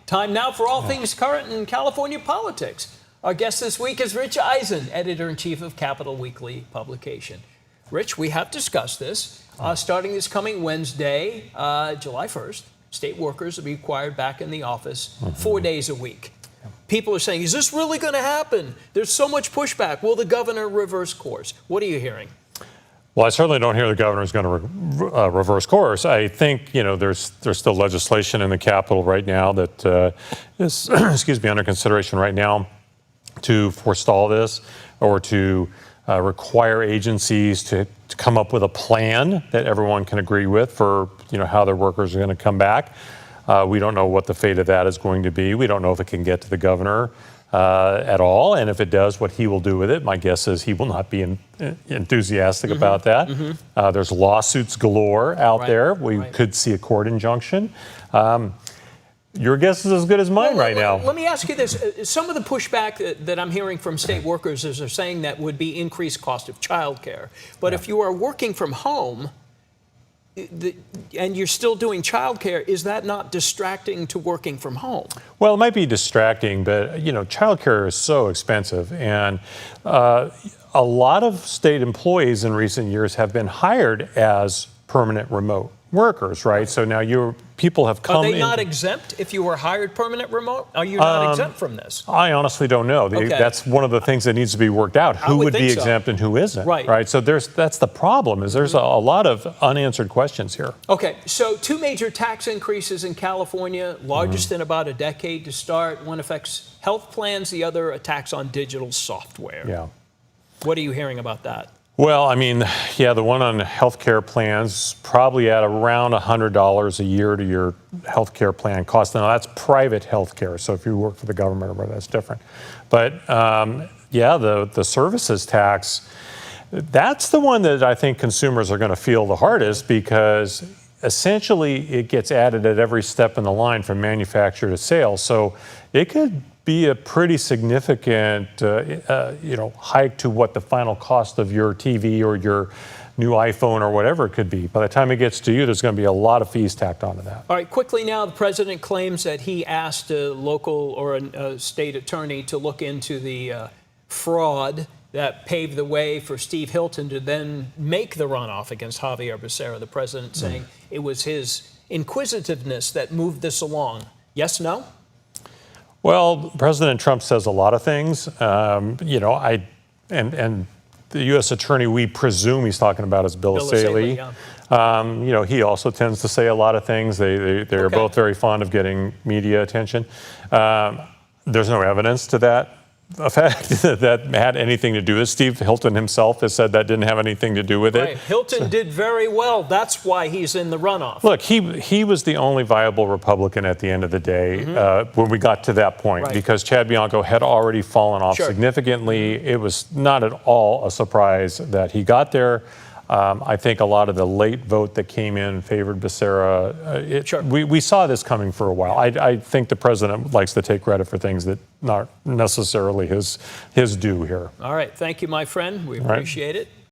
Time now for all things current in California politics. Our guest this week is Rich Eisen, editor-in-chief of Capital Weekly publication. Rich, we have discussed this. Starting this coming Wednesday, July 1st, state workers will be required back in the office 4 days a week. People are saying, is this really going to happen? There's so much pushback. Will the governor reverse course? What are you hearing? Well, I certainly don't hear the governor is going to reverse course. I think, there's still legislation in the Capitol right now that is, under consideration right now to forestall this or to require agencies to come up with a plan that everyone can agree with for, how their workers are going to come back. We don't know what the fate of that is going to be. We don't know if it can get to the governor at all, and if it does, what he will do with it. My guess is he will not be enthusiastic about that. There's lawsuits galore out there. We could see a court injunction. Your guess is as good as mine right now. Let me ask you this. Some of the pushback that I'm hearing from state workers is they're saying that would be increased cost of childcare. But if you are working from home, and you're still doing childcare, is that not distracting to working from home? Well, it might be distracting, but childcare is so expensive, and a lot of state employees in recent years have been hired as permanent remote workers, right? So now people have come in. Are they not exempt if you were hired permanent remote? Are you not exempt from this? I honestly don't know. That's one of the things that needs to be worked out. Who would be exempt and who isn't? Right. So that's the problem. There's a lot of unanswered questions here. Okay. So 2 major tax increases in California, largest in about a decade to start. One affects health plans, the other a tax on digital software. Yeah. What are you hearing about that? Well, the one on healthcare plans probably at around $100 a year to your healthcare plan cost. Now, that's private healthcare, so if you work for the government or whatever, that's different. But the services tax, that's the one that I think consumers are going to feel the hardest, because essentially it gets added at every step in the line from manufacturer to sale. So it could be a pretty significant, hike to what the final cost of your TV or your new iPhone or whatever it could be. By the time it gets to you, there's going to be a lot of fees tacked onto that. All right, quickly now, the president claims that he asked a local or a state attorney to look into the fraud that paved the way for Steve Hilton to then make the runoff against Javier Becerra. The president saying it was his inquisitiveness that moved this along. Yes, no? Well, President Trump says a lot of things. And the U.S. attorney, we presume he's talking about, is Bill O'Saley. He also tends to say a lot of things. They're both very fond of getting media attention. There's no evidence to that effect that had anything to do with it. Steve Hilton himself has said that didn't have anything to do with it. Hilton did very well. That's why he's in the runoff. Look, he was the only viable Republican at the end of the day when we got to that point, because Chad Bianco had already fallen off significantly. It was not at all a surprise that he got there. I think a lot of the late vote that came in favored Becerra. We saw this coming for a while. I think the president likes to take credit for things that not necessarily his due here. All right. Thank you, my friend. We appreciate it.